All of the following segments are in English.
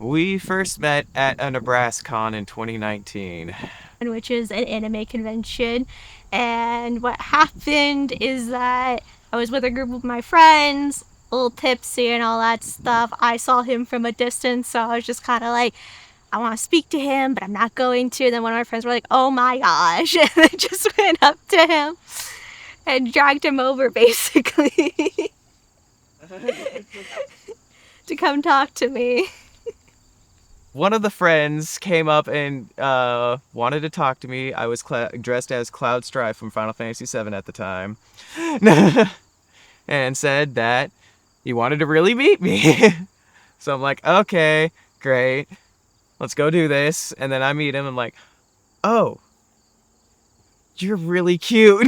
We first met at a NebraskaCon in 2019. Which is an anime convention. And what happened is that I was with a group of my friends, a little tipsy and all that stuff. I saw him from a distance, so I was just kind of like, I want to speak to him, but I'm not going to. And then one of my friends were like, oh my gosh. And I just went up to him and dragged him over basically to come talk to me. One of the friends came up and wanted to talk to me. I was dressed as Cloud Strife from Final Fantasy VII at the time. And said that he wanted to really meet me. So I'm like, okay, great. Let's go do this. And then I meet him. I'm like, oh, you're really cute.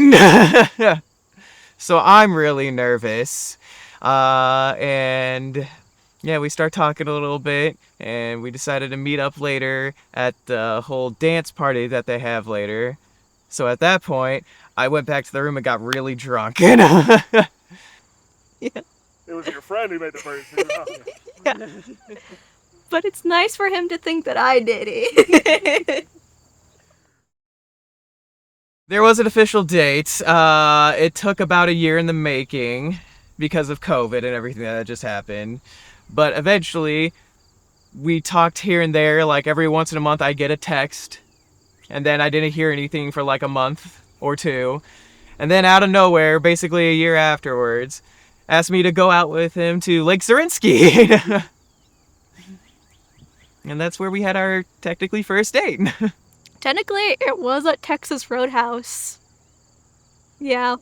So I'm really nervous. And yeah, we start talking a little bit, and we decided to meet up later at the whole dance party that they have later. So at that point, I went back to the room and got really drunk. Yeah. It was your friend who made the first move. Yeah. But it's nice for him to think that I did it. There was an official date. It took about a year in the making because of COVID and everything that just happened. But eventually, we talked here and there. Like every once in a month, I get a text. And then I didn't hear anything for like a month or two. And then out of nowhere, basically a year afterwards, asked me to go out with him to Lake Zarinsky. And that's where we had our technically first date. Technically, it was at Texas Roadhouse. Yeah.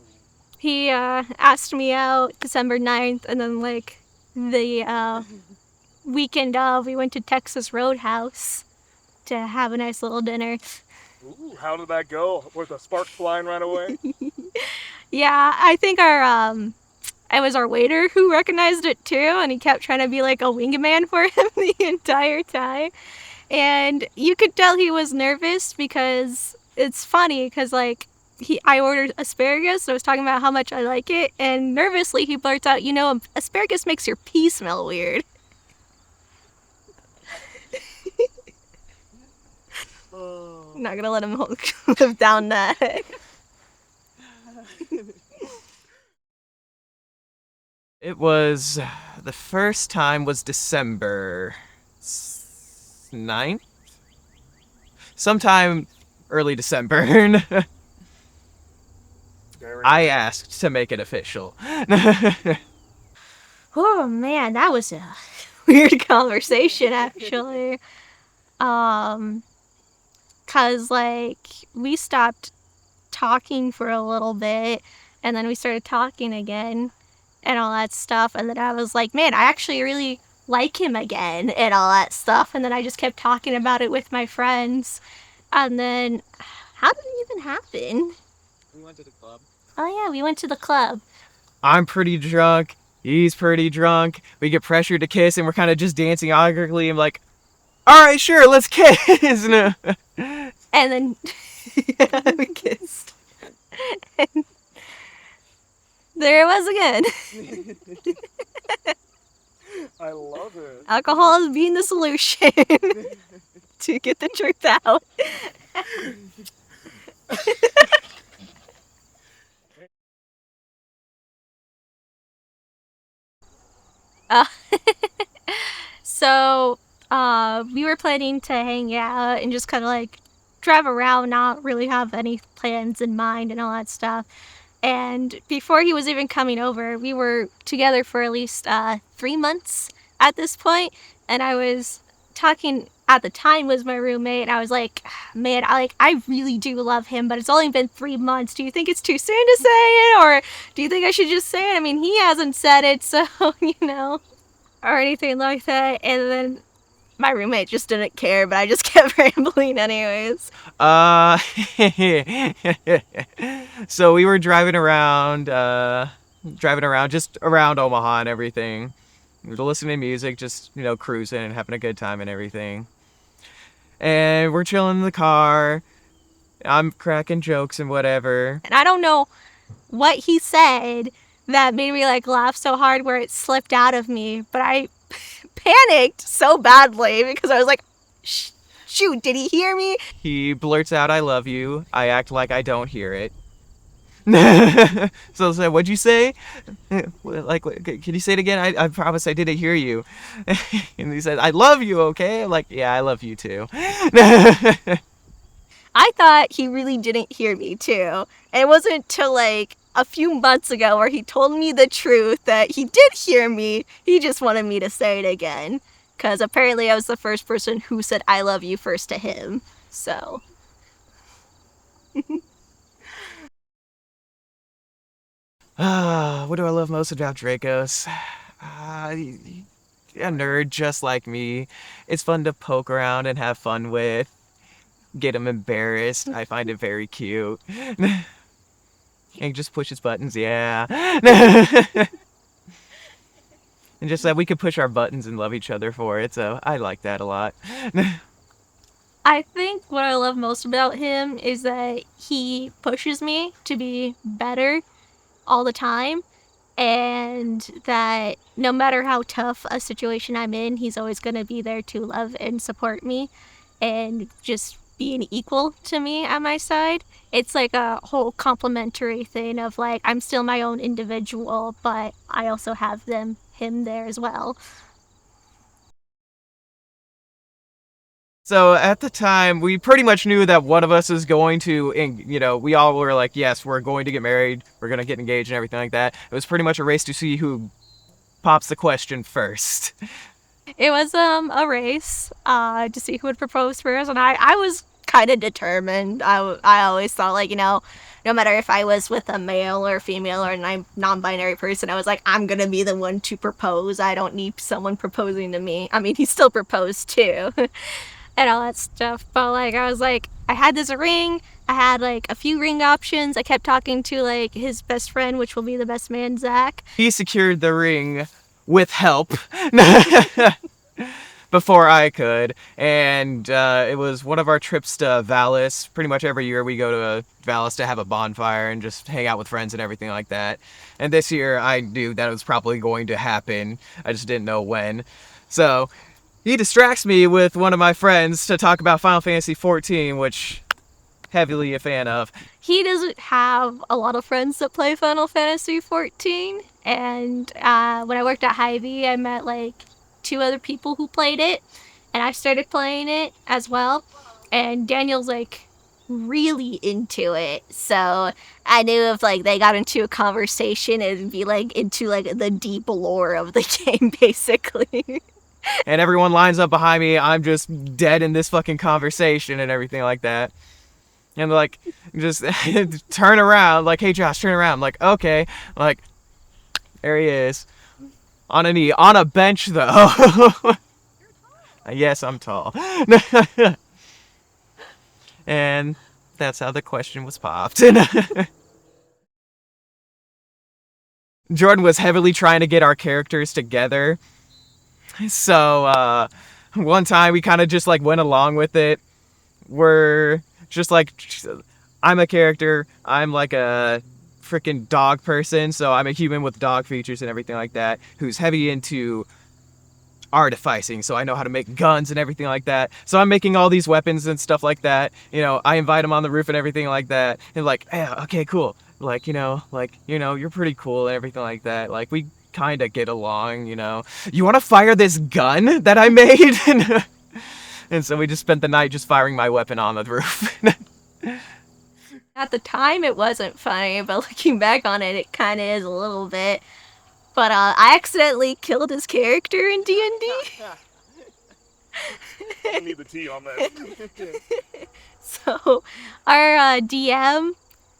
He asked me out December 9th, and then, like, the weekend of, we went to Texas Roadhouse to have a nice little dinner. Ooh, how did that go? Was the spark flying right away? Yeah, I think it was our waiter who recognized it too, and he kept trying to be like a wingman for him the entire time. And you could tell he was nervous because it's funny because like I ordered asparagus, so I was talking about how much I like it, and nervously he blurts out, you know, asparagus makes your pee smell weird. I'm not gonna let him live down that. It was, the first time was December 9th? Sometime early December. I asked to make it official. Oh man, that was a weird conversation actually. Cause like we stopped talking for a little bit and then we started talking again and all that stuff, and then I was like, man, I actually really like him again and all that stuff, and then I just kept talking about it with my friends, and then how did it even happen? We went to the club. Oh yeah, we went to the club. I'm pretty drunk. He's pretty drunk. We get pressured to kiss, and we're kind of just dancing awkwardly. I'm like, all right, sure, let's kiss. And then we kissed. And there it was again. I love it. Alcohol is being the solution to get the truth out. Uh, so we were planning to hang out and just kind of like drive around, not really have any plans in mind and all that stuff. And before he was even coming over, we were together for at least 3 months at this point. And I was talking at the time was my roommate. And I was like, man, I really do love him, but it's only been 3 months. Do you think it's too soon to say it, or do you think I should just say it? I mean, he hasn't said it, so you know, or anything like that. And then my roommate just didn't care, but I just kept rambling anyways. Uh, so we were driving around just around Omaha and everything. We were listening to music, just, you know, cruising and having a good time and everything. And we're chilling in the car. I'm cracking jokes and whatever. And I don't know what he said that made me like laugh so hard where it slipped out of me, but I panicked so badly because I was like, shoot, did he hear me? He blurts out, "I love you." I act like I don't hear it. So I said, "What'd you say?" Like, can you say it again? I promise I didn't hear you. And he said, "I love you." Okay, I'm like, yeah, I love you too. I thought he really didn't hear me too. And it wasn't till like a few months ago where he told me the truth that he did hear me. He just wanted me to say it again. Because apparently I was the first person who said I love you first to him. So. What do I love most about Drakos? A nerd just like me. It's fun to poke around and have fun with. Get him embarrassed. I find it very cute. And he just pushes buttons, yeah. And just that we could push our buttons and love each other for it, so I like that a lot. I think what I love most about him is that he pushes me to be better all the time, and that no matter how tough a situation I'm in, he's always going to be there to love and support me and just being equal to me at my side. It's like a whole complementary thing of like I'm still my own individual, but I also have him there as well. So at the time, we pretty much knew that one of us is going to, we all were like, yes, we're going to get married, we're going to get engaged and everything like that. It was pretty much a race to see who pops the question first. It was a race to see who would propose first, and I was kind of determined. I always thought, like, no matter if I was with a male or female or a non-binary person, I was like, I'm gonna be the one to propose. I don't need someone proposing to me. I mean, he still proposed too. And all that stuff. But like I was like, I had this ring, I had like a few ring options. I kept talking to like his best friend, which will be the best man, Zach. He secured the ring with help before I could, and it was one of our trips to Vallis. Pretty much every year we go to Vallis to have a bonfire and just hang out with friends and everything like that. And this year I knew that it was probably going to happen. I just didn't know when. So he distracts me with one of my friends to talk about Final Fantasy XIV, which heavily a fan of. He doesn't have a lot of friends that play Final Fantasy XIV, and when I worked at Hy-Vee, I met like 2 other people who played it, and I started playing it as well. And Daniel's like really into it, so I knew if like they got into a conversation, it'd be like into like the deep lore of the game, basically. And everyone lines up behind me. I'm just dead in this fucking conversation and everything like that. And like, just turn around, like, hey Josh, turn around. I'm like, okay. I'm like, there he is. On a knee. On a bench though. Yes, I'm tall. And that's how the question was popped. Jordan was heavily trying to get our characters together. So, one time we kind of just like went along with it. We're just like, I'm a character, I'm like a freaking dog person, so I'm a human with dog features and everything like that, who's heavy into artificing, so I know how to make guns and everything like that. So I'm making all these weapons and stuff like that. I invite him on the roof and everything like that. And like, yeah, okay, cool. Like, you're pretty cool and everything like that. Like, we kind of get along, You want to fire this gun that I made? And so we just spent the night just firing my weapon on the roof. At the time, it wasn't funny, but looking back on it, it kind of is a little bit. But I accidentally killed his character in D&D. I need the tea on that. So our DM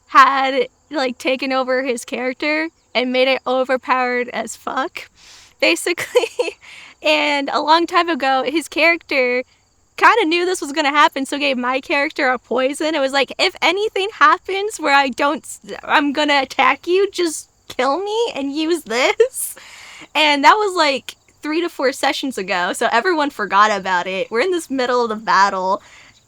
had like taken over his character and made it overpowered as fuck, basically. And a long time ago, his character kind of knew this was going to happen, so gave my character a poison. It was like, if anything happens where I'm going to attack you, just kill me and use this. And that was like 3 to 4 sessions ago, so everyone forgot about it. We're in this middle of the battle,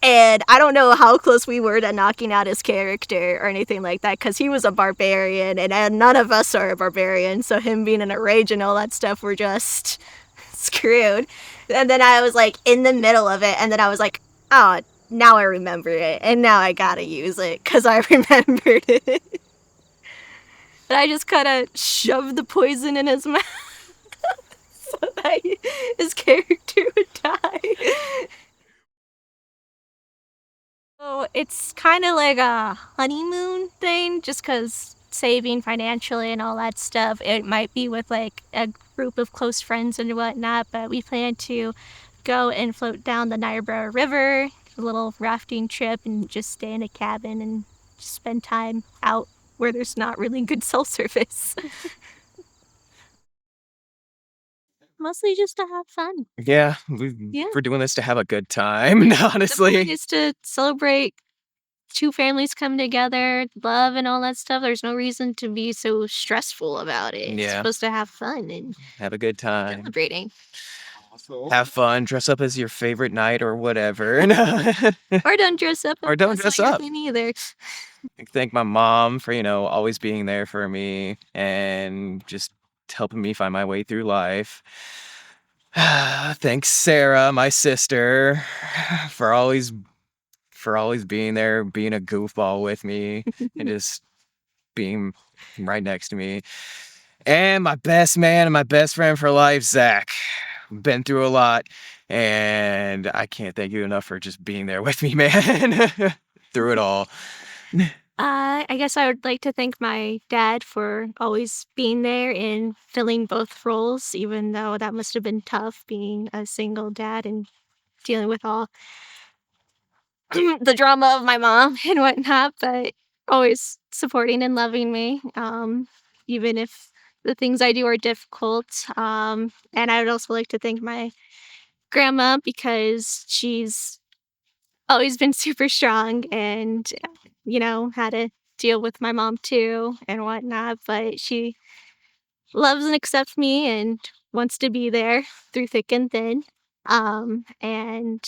and I don't know how close we were to knocking out his character or anything like that, because he was a barbarian, and none of us are a barbarian, so him being in a rage and all that stuff, we're just screwed. And then I was like in the middle of it, and then I was like, oh, now I remember it, and now I gotta use it because I remembered it. And I just kind of shoved the poison in his mouth so that his character would die. So it's kind of like a honeymoon thing, just because saving financially and all that stuff. It might be with like a group of close friends and whatnot, but we plan to go and float down the Niobrara River, a little rafting trip, and just stay in a cabin and just spend time out where there's not really good cell service. Mostly just to have fun. Yeah, Yeah. we're doing this to have a good time, The point honestly. is to celebrate two families come together, love and all that stuff. There's no reason to be so stressful about it. It's Yeah. supposed to have fun and Have a good time. celebrating. Have fun, dress up as your favorite knight or whatever. Or don't dress up. Or don't That's dress not your up. thing either. Thank my mom for, always being there for me and just helping me find my way through life. Thanks Sarah, my sister, for always being there, being a goofball with me and just being right next to me. And my best man and my best friend for life, Zach. Been through a lot, and I can't thank you enough for just being there with me, man. Through it all. I guess I would like to thank my dad for always being there and filling both roles, even though that must have been tough being a single dad and dealing with all the drama of my mom and whatnot, but always supporting and loving me, even if the things I do are difficult. And I would also like to thank my grandma because she's always been super strong and, had to deal with my mom too and whatnot, but she loves and accepts me and wants to be there through thick and thin. And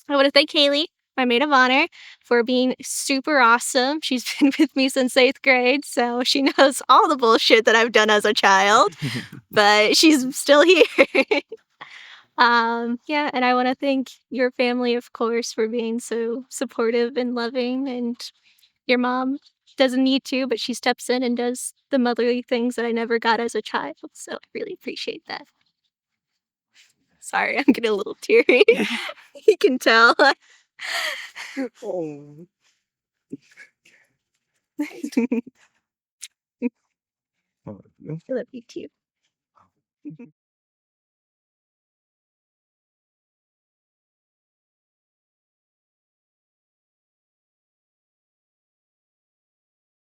I want to thank Haley, my maid of honor, for being super awesome. She's been with me since 8th grade, so she knows all the bullshit that I've done as a child, but she's still here. Yeah, and I want to thank your family, of course, for being so supportive and loving. And your mom doesn't need to, but she steps in and does the motherly things that I never got as a child. So I really appreciate that. Sorry, I'm getting a little teary. You can tell. Oh. I love you too.